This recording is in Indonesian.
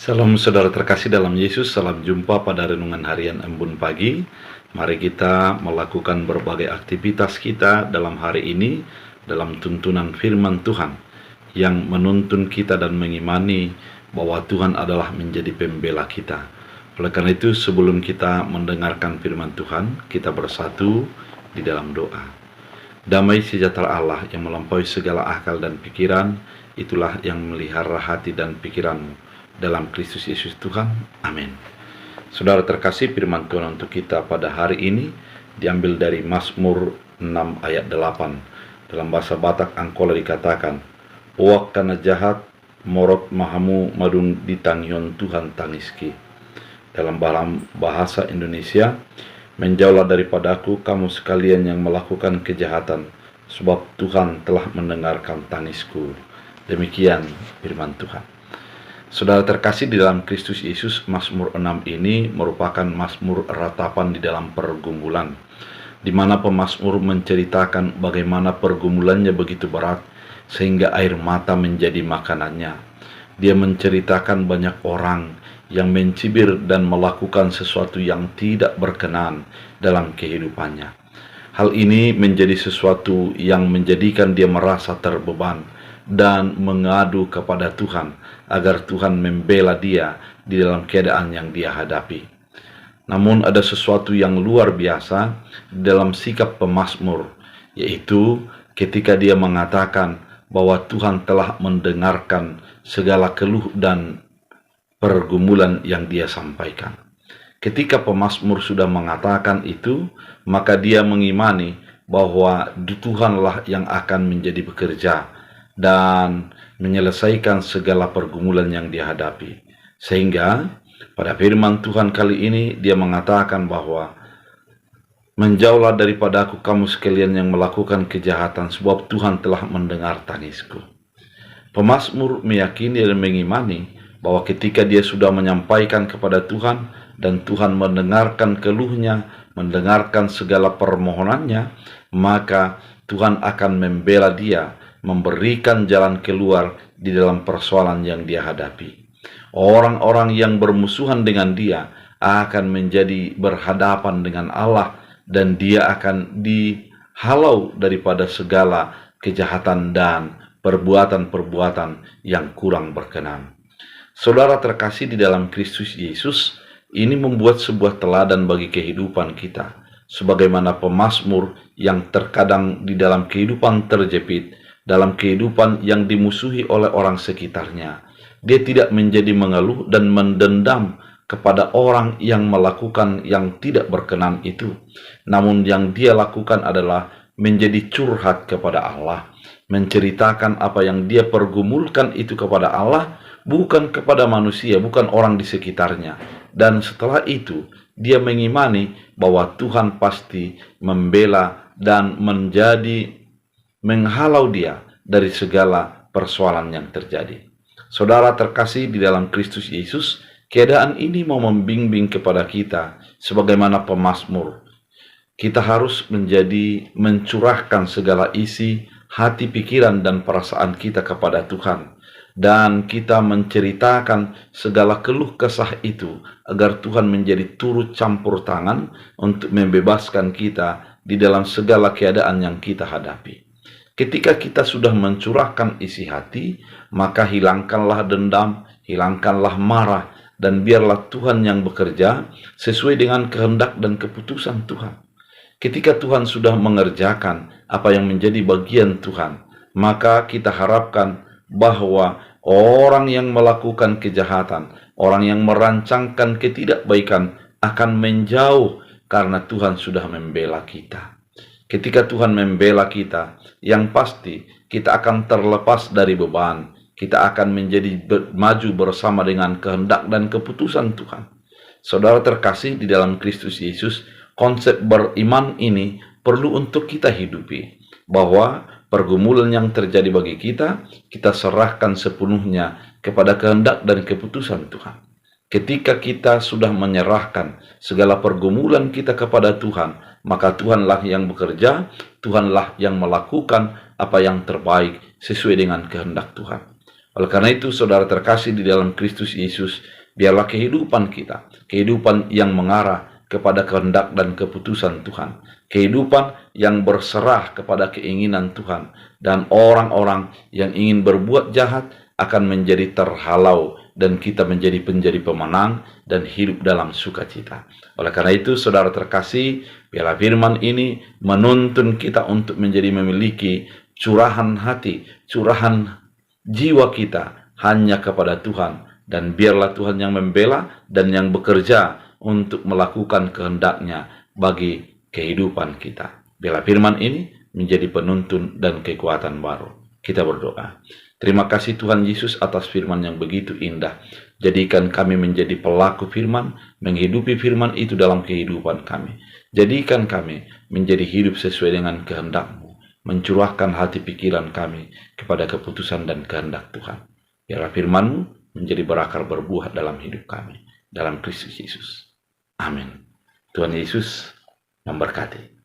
Salam saudara terkasih dalam Yesus, salam jumpa pada renungan harian Embun Pagi. Mari kita melakukan berbagai aktivitas kita dalam hari ini dalam tuntunan firman Tuhan yang menuntun kita dan mengimani bahwa Tuhan adalah menjadi pembela kita. Oleh karena itu, sebelum kita mendengarkan firman Tuhan, kita bersatu di dalam doa. Damai sejahtera Allah yang melampaui segala akal dan pikiran, itulah yang melihara hati dan pikiranmu dalam Kristus Yesus Tuhan. Amin. Saudara terkasih, firman Tuhan untuk kita pada hari ini diambil dari Mazmur 6 ayat 8. Dalam bahasa Batak Angkola dikatakan, "Uak kana jahat, morot mahamu madung ditangyon Tuhan tangiski." Dalam bahasa Indonesia, "Menjauhlah daripadaku kamu sekalian yang melakukan kejahatan, sebab Tuhan telah mendengarkan tangisku." Demikian firman Tuhan. Saudara terkasih di dalam Kristus Yesus, Mazmur 6 ini merupakan mazmur ratapan di dalam pergumulan, di mana pemazmur menceritakan bagaimana pergumulannya begitu berat sehingga air mata menjadi makanannya. Dia menceritakan banyak orang yang mencibir dan melakukan sesuatu yang tidak berkenan dalam kehidupannya. Hal ini menjadi sesuatu yang menjadikan dia merasa terbeban dan mengadu kepada Tuhan agar Tuhan membela dia di dalam keadaan yang dia hadapi. Namun ada sesuatu yang luar biasa dalam sikap pemazmur, yaitu ketika dia mengatakan bahwa Tuhan telah mendengarkan segala keluh dan pergumulan yang dia sampaikan. Ketika pemazmur sudah mengatakan itu, maka dia mengimani bahwa Tuhanlah yang akan menjadi bekerja dan menyelesaikan segala pergumulan yang dihadapi. Sehingga pada firman Tuhan kali ini dia mengatakan bahwa menjauhlah daripadaku kamu sekalian yang melakukan kejahatan, sebab Tuhan telah mendengar tangisku. Pemazmur meyakini dan mengimani bahwa ketika dia sudah menyampaikan kepada Tuhan dan Tuhan mendengarkan keluhnya, mendengarkan segala permohonannya, maka Tuhan akan membela dia, memberikan jalan keluar di dalam persoalan yang dia hadapi. Orang-orang yang bermusuhan dengan dia akan menjadi berhadapan dengan Allah dan dia akan dihalau daripada segala kejahatan dan perbuatan-perbuatan yang kurang berkenan. Saudara terkasih di dalam Kristus Yesus, ini membuat sebuah teladan bagi kehidupan kita. Sebagaimana pemazmur yang terkadang di dalam kehidupan terjepit, dalam kehidupan yang dimusuhi oleh orang sekitarnya, dia tidak menjadi mengeluh dan mendendam kepada orang yang melakukan yang tidak berkenan itu. Namun yang dia lakukan adalah menjadi curhat kepada Allah, menceritakan apa yang dia pergumulkan itu kepada Allah, bukan kepada manusia, bukan orang di sekitarnya. Dan setelah itu dia mengimani bahwa Tuhan pasti membela dan menghalau dia dari segala persoalan yang terjadi. Saudara terkasih di dalam Kristus Yesus, keadaan ini mau membimbing kepada kita sebagaimana pemazmur. Kita harus mencurahkan segala isi hati, pikiran, dan perasaan kita kepada Tuhan. Dan kita menceritakan segala keluh kesah itu agar Tuhan menjadi turut campur tangan untuk membebaskan kita di dalam segala keadaan yang kita hadapi. Ketika kita sudah mencurahkan isi hati, maka hilangkanlah dendam, hilangkanlah marah, dan biarlah Tuhan yang bekerja sesuai dengan kehendak dan keputusan Tuhan. Ketika Tuhan sudah mengerjakan apa yang menjadi bagian Tuhan, maka kita harapkan bahwa orang yang melakukan kejahatan, orang yang merancangkan ketidakbaikan akan menjauh karena Tuhan sudah membela kita. Ketika Tuhan membela kita, yang pasti kita akan terlepas dari beban. Kita akan menjadi maju bersama dengan kehendak dan keputusan Tuhan. Saudara terkasih di dalam Kristus Yesus, konsep beriman ini perlu untuk kita hidupi. Bahwa pergumulan yang terjadi bagi kita, kita serahkan sepenuhnya kepada kehendak dan keputusan Tuhan. Ketika kita sudah menyerahkan segala pergumulan kita kepada Tuhan, maka Tuhanlah yang bekerja, Tuhanlah yang melakukan apa yang terbaik sesuai dengan kehendak Tuhan. Oleh karena itu, saudara terkasih di dalam Kristus Yesus, biarlah kehidupan kita, kehidupan yang mengarah kepada kehendak dan keputusan Tuhan, kehidupan yang berserah kepada keinginan Tuhan, dan orang-orang yang ingin berbuat jahat akan menjadi terhalau, dan kita menjadi pemenang dan hidup dalam sukacita. Oleh karena itu, saudara terkasih, biarlah firman ini menuntun kita untuk menjadi memiliki curahan hati, curahan jiwa kita hanya kepada Tuhan, dan biarlah Tuhan yang membela dan yang bekerja untuk melakukan kehendak-Nya bagi kehidupan kita. Biarlah firman ini menjadi penuntun dan kekuatan baru. Kita berdoa. Terima kasih Tuhan Yesus atas firman yang begitu indah. Jadikan kami menjadi pelaku firman, menghidupi firman itu dalam kehidupan kami. Jadikan kami menjadi hidup sesuai dengan kehendak-Mu, mencurahkan hati pikiran kami kepada keputusan dan kehendak Tuhan. Biarlah firman-Mu menjadi berakar berbuah dalam hidup kami, dalam Kristus Yesus. Amin. Tuhan Yesus memberkati.